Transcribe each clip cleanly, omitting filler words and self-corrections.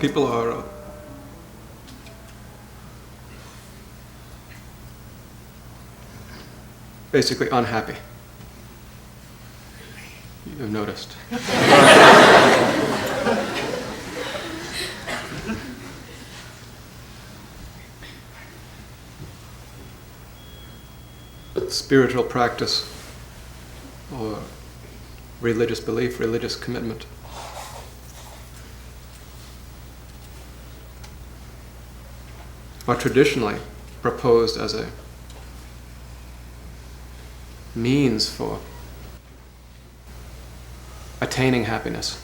People are basically unhappy. You've noticed. Spiritual practice or religious belief, religious commitment are traditionally proposed as a means for attaining happiness.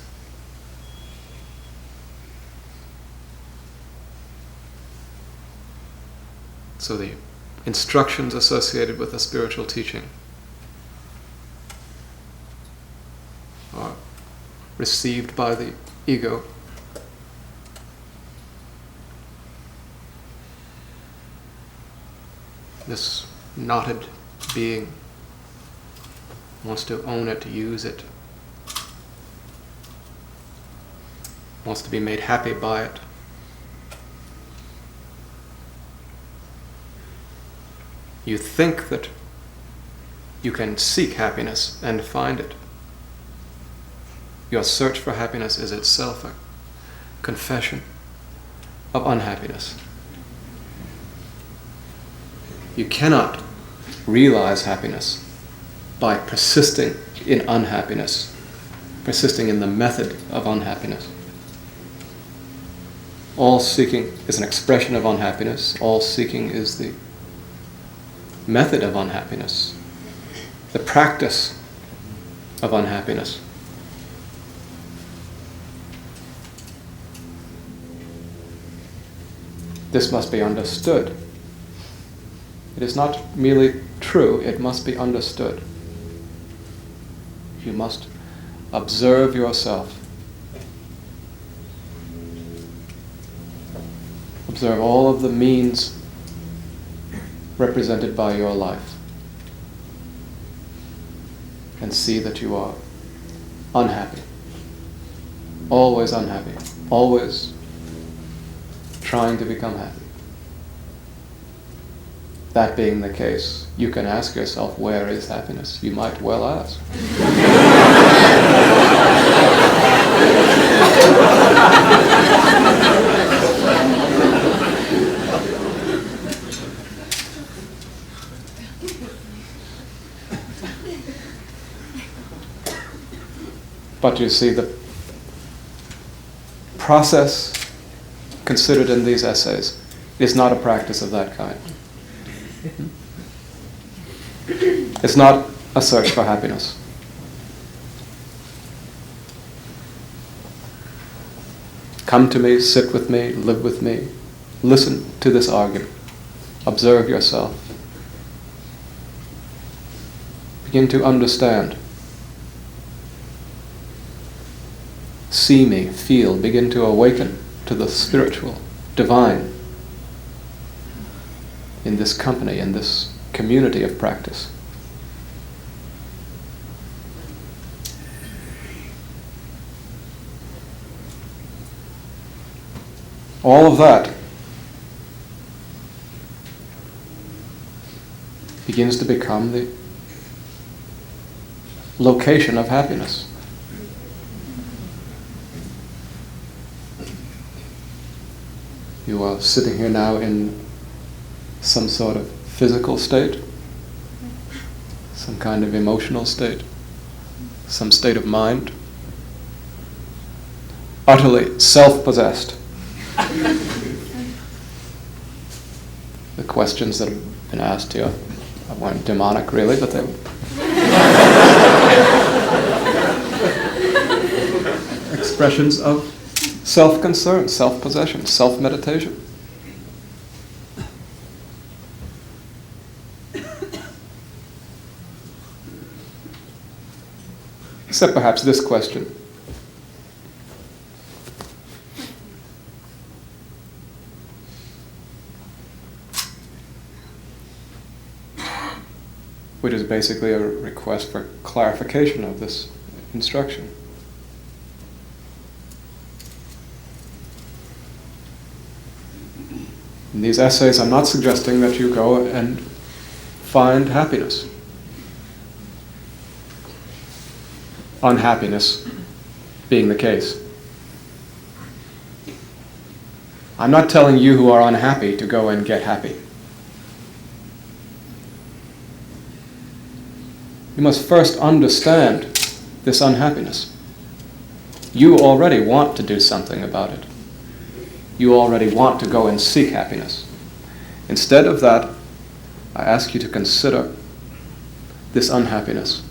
So the instructions associated with the spiritual teaching are received by the ego this knotted being wants to own it, use it, wants to be made happy by it. You think that you can seek happiness and find it. Your search for happiness is itself a confession of unhappiness. You cannot realize happiness by persisting in unhappiness, persisting in the method of unhappiness. All seeking is an expression of unhappiness. All seeking is the method of unhappiness, the practice of unhappiness. This must be understood. It is not merely true, it must be understood. You must observe yourself. Observe all of the means represented by your life and see that you are unhappy, always unhappy, always trying to become happy. That being the case, you can ask yourself, where is happiness? You might well ask. But you see, the process considered in these essays is not a practice of that kind. It's not a search for happiness. Come to me, sit with me, live with me, listen to this argument, observe yourself. Begin to understand. See me, feel, begin to awaken to the spiritual, divine in this company, in this community of practice. All of that begins to become the location of happiness. You are sitting here now in some sort of physical state, some kind of emotional state, some state of mind, utterly self-possessed. The questions that have been asked here weren't demonic really, but they were expressions of self-concern, self-possession, self-meditation. Except perhaps this question. Which is basically a request for clarification of this instruction. In these essays, I'm not suggesting that you go and find happiness. Unhappiness being the case. I'm not telling you who are unhappy to go and get happy. You must first understand this unhappiness. You already want to do something about it. You already want to go and seek happiness. Instead of that, I ask you to consider this unhappiness.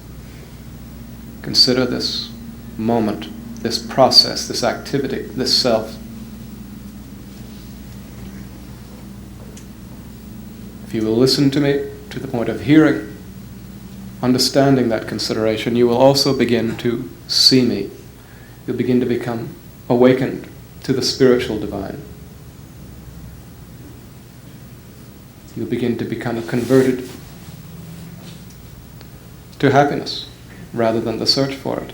Consider this moment, this process, this activity, this self. If you will listen to me to the point of hearing, understanding that consideration, you will also begin to see me. You'll begin to become awakened to the spiritual divine. You'll begin to become converted to happiness rather than the search for it.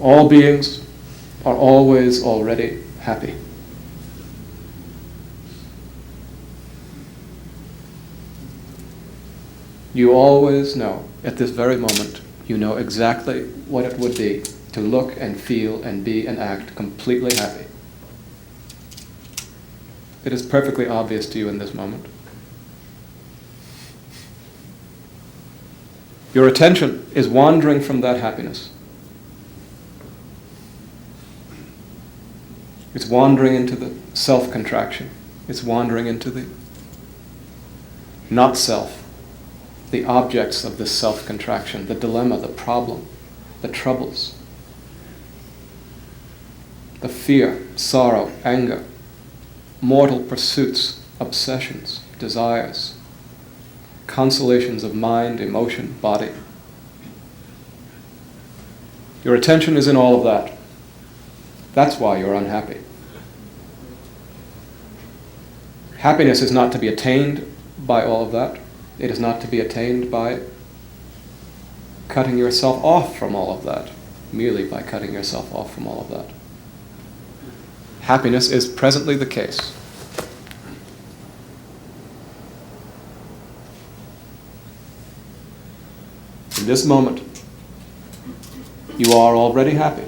All beings are always already happy. You always know, at this very moment, you know exactly what it would be to look and feel and be and act completely happy. It is perfectly obvious to you in this moment. Your attention is wandering from that happiness. It's wandering into the self-contraction. It's wandering into the not self. The objects of this self-contraction, the dilemma, the problem, the troubles, the fear, sorrow, anger, mortal pursuits, obsessions, desires, consolations of mind, emotion, body. Your attention is in all of that. That's why you're unhappy. Happiness is not to be attained by all of that. It is not to be attained by cutting yourself off from all of that, merely by cutting yourself off from all of that. Happiness is presently the case. In this moment, you are already happy.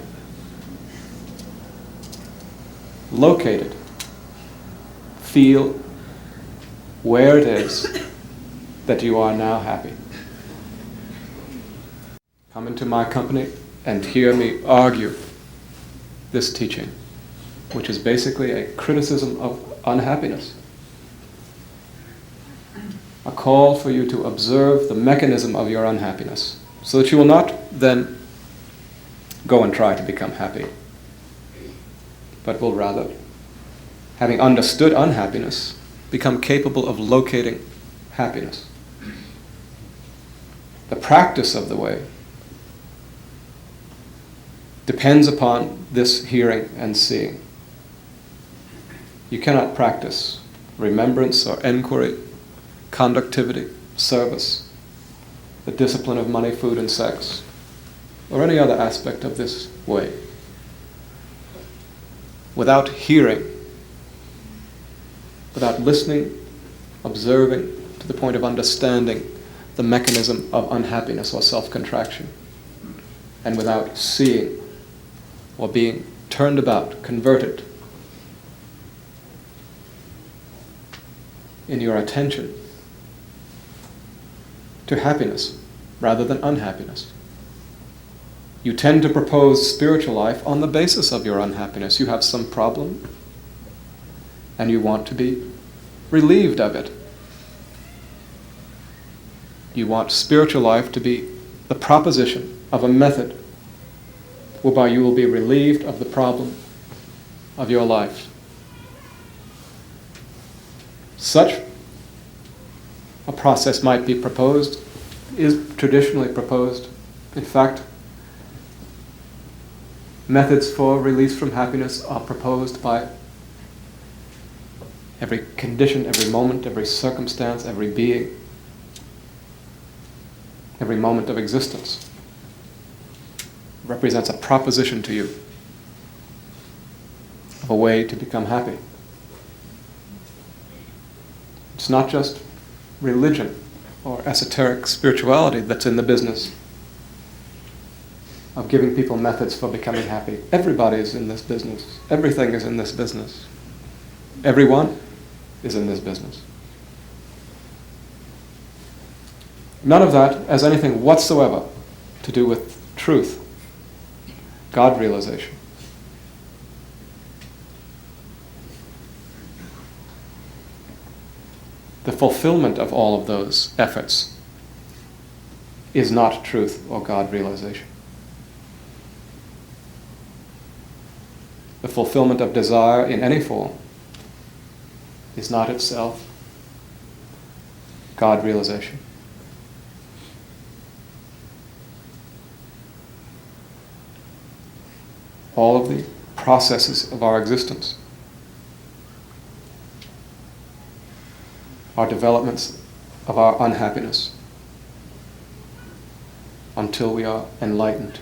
Located. Feel where it is that you are now happy. Come into my company and hear me argue this teaching, which is basically a criticism of unhappiness. A call for you to observe the mechanism of your unhappiness, so that you will not then go and try to become happy, but will rather, having understood unhappiness, become capable of locating happiness. The practice of the way depends upon this hearing and seeing. You cannot practice remembrance or enquiry, conductivity, service, the discipline of money, food, and sex, or any other aspect of this way without hearing, without listening, observing to the point of understanding the mechanism of unhappiness or self-contraction, and without seeing or being turned about, converted in your attention to happiness rather than unhappiness. You tend to propose spiritual life on the basis of your unhappiness. You have some problem and you want to be relieved of it. You want spiritual life to be the proposition of a method whereby you will be relieved of the problem of your life. Such a process might be proposed, is traditionally proposed. In fact, methods for release from happiness are proposed by every condition, every moment, every circumstance, every being, every moment of existence. Represents a proposition to you. of a way to become happy. It's not just religion or esoteric spirituality that's in the business of giving people methods for becoming happy. Everybody is in this business. Everything is in this business. Everyone is in this business. None of that has anything whatsoever to do with truth, God realization. The fulfillment of all of those efforts is not truth or God realization. The fulfillment of desire in any form is not itself God realization. All of the processes of our existence are developments of our unhappiness until we are enlightened